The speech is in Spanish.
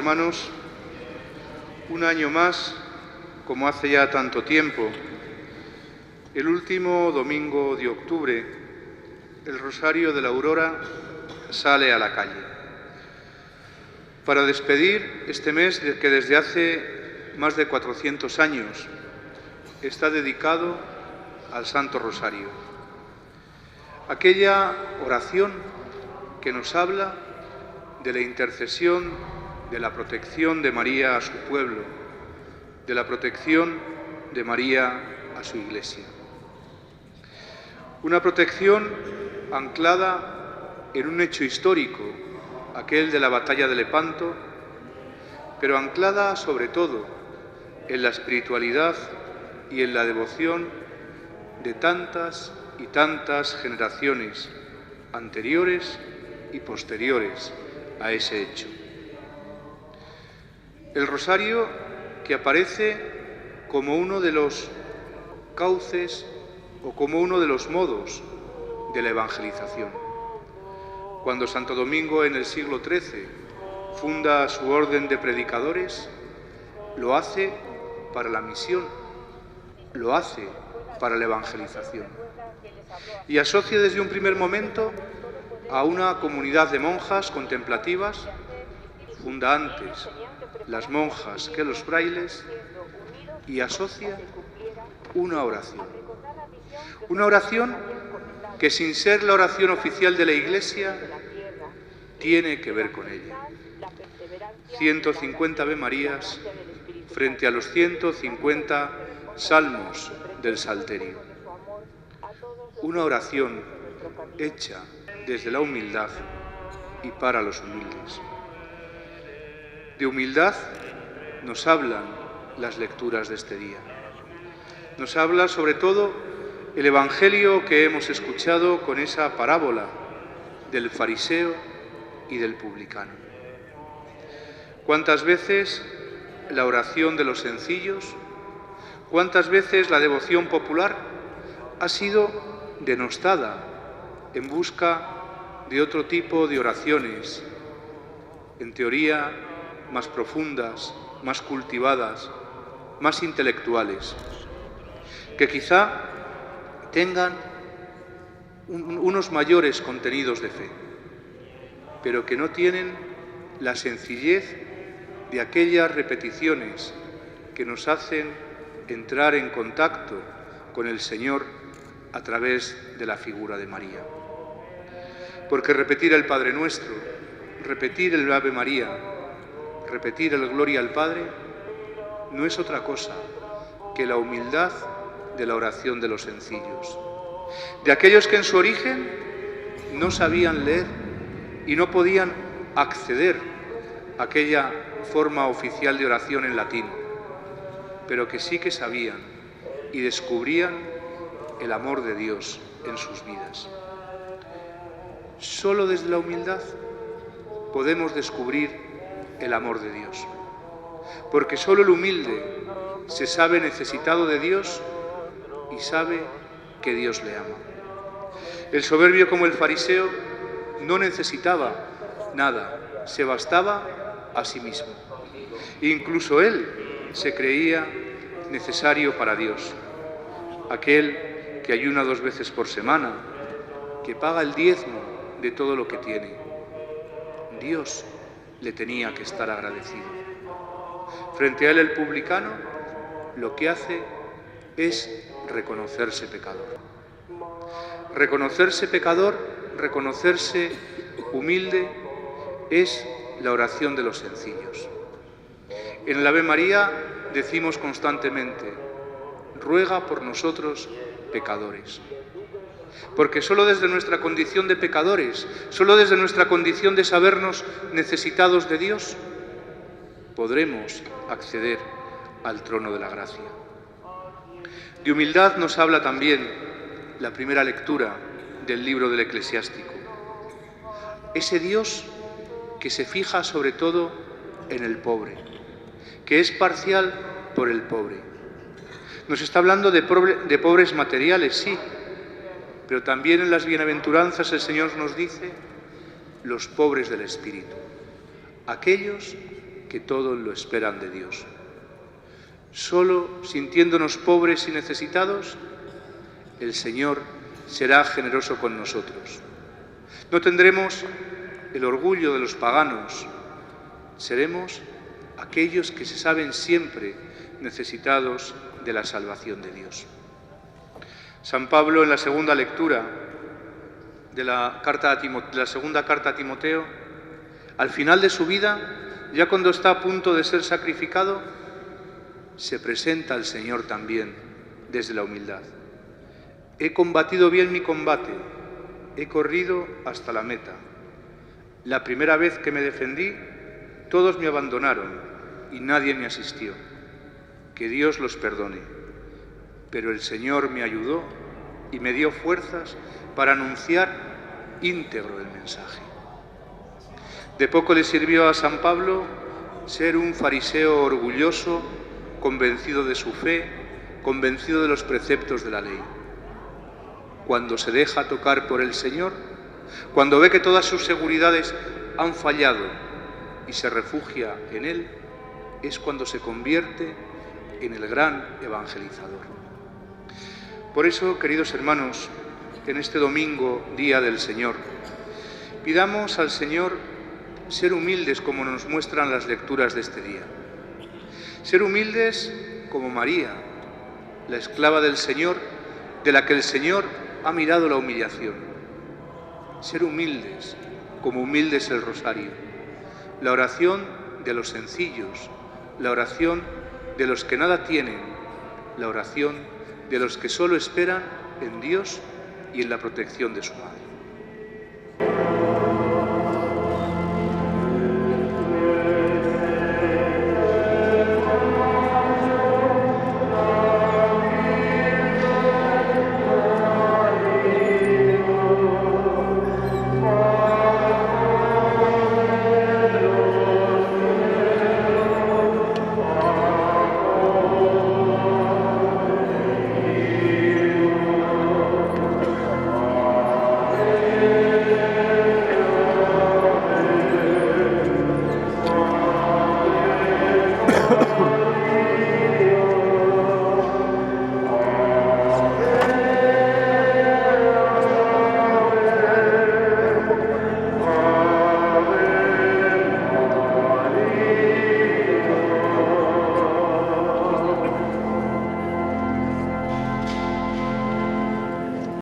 hermanos, un año más, como hace ya tanto tiempo, el último domingo de octubre, el Rosario de la Aurora sale a la calle para despedir este mes que desde hace más de 400 años está dedicado al Santo Rosario. Aquella oración que nos habla de la intercesión, de la protección de María a su pueblo, de la protección de María a su Iglesia. Una protección anclada en un hecho histórico, aquel de la batalla de Lepanto, pero anclada sobre todo en la espiritualidad y en la devoción de tantas y tantas generaciones anteriores y posteriores a ese hecho. El rosario que aparece como uno de los cauces o como uno de los modos de la evangelización. Cuando Santo Domingo en el siglo XIII funda su orden de predicadores, lo hace para la misión, lo hace para la evangelización. Y asocia desde un primer momento a una comunidad de monjas contemplativas, funda antes las monjas que los frailes, y asocia una oración. Una oración que, sin ser la oración oficial de la Iglesia, tiene que ver con ella. 150 Ave Marías frente a los 150 salmos del Salterio. Una oración hecha desde la humildad y para los humildes. De humildad nos hablan las lecturas de este día. Nos habla sobre todo el Evangelio que hemos escuchado con esa parábola del fariseo y del publicano. ¿Cuántas veces la oración de los sencillos, cuántas veces la devoción popular ha sido denostada en busca de otro tipo de oraciones, en teoría más profundas, más cultivadas, más intelectuales, que quizá tengan unos mayores contenidos de fe, pero que no tienen la sencillez de aquellas repeticiones que nos hacen entrar en contacto con el Señor a través de la figura de María. Porque repetir el Padre Nuestro, repetir el Ave María, repetir el Gloria al Padre, no es otra cosa que la humildad de la oración de los sencillos, de aquellos que en su origen no sabían leer y no podían acceder a aquella forma oficial de oración en latín, pero que sí que sabían y descubrían el amor de Dios en sus vidas. Solo desde la humildad podemos descubrir el amor de Dios, porque solo el humilde se sabe necesitado de Dios y sabe que Dios le ama. El soberbio como el fariseo no necesitaba nada, se bastaba a sí mismo. Incluso él se creía necesario para Dios. Aquel que ayuna 2 veces por semana, que paga el diezmo de todo lo que tiene. Dios le tenía que estar agradecido. Frente a él el publicano lo que hace es reconocerse pecador. Reconocerse pecador, reconocerse humilde, es la oración de los sencillos. En el Ave María decimos constantemente: ruega por nosotros pecadores. Porque solo desde nuestra condición de pecadores, solo desde nuestra condición de sabernos necesitados de Dios, podremos acceder al trono de la gracia. De humildad nos habla también la primera lectura del libro del Eclesiástico. Ese Dios que se fija sobre todo en el pobre, que es parcial por el pobre. Nos está hablando de pobres materiales, sí, pero también en las bienaventuranzas el Señor nos dice los pobres del espíritu, aquellos que todos lo esperan de Dios. Solo sintiéndonos pobres y necesitados, el Señor será generoso con nosotros. No tendremos el orgullo de los paganos, seremos aquellos que se saben siempre necesitados de la salvación de Dios. San Pablo, en la segunda lectura de la segunda carta a Timoteo, al final de su vida, ya cuando está a punto de ser sacrificado, se presenta al Señor también desde la humildad. He combatido bien mi combate, he corrido hasta la meta. La primera vez que me defendí, todos me abandonaron y nadie me asistió. Que Dios los perdone. Pero el Señor me ayudó y me dio fuerzas para anunciar íntegro el mensaje. De poco le sirvió a San Pablo ser un fariseo orgulloso, convencido de su fe, convencido de los preceptos de la ley. Cuando se deja tocar por el Señor, cuando ve que todas sus seguridades han fallado y se refugia en Él, es cuando se convierte en el gran evangelizador. Por eso, queridos hermanos, en este domingo, Día del Señor, pidamos al Señor ser humildes como nos muestran las lecturas de este día. Ser humildes como María, la esclava del Señor, de la que el Señor ha mirado la humillación. Ser humildes como humilde es el rosario, la oración de los sencillos, la oración de los que nada tienen, la oración de los que solo esperan en Dios y en la protección de su Madre.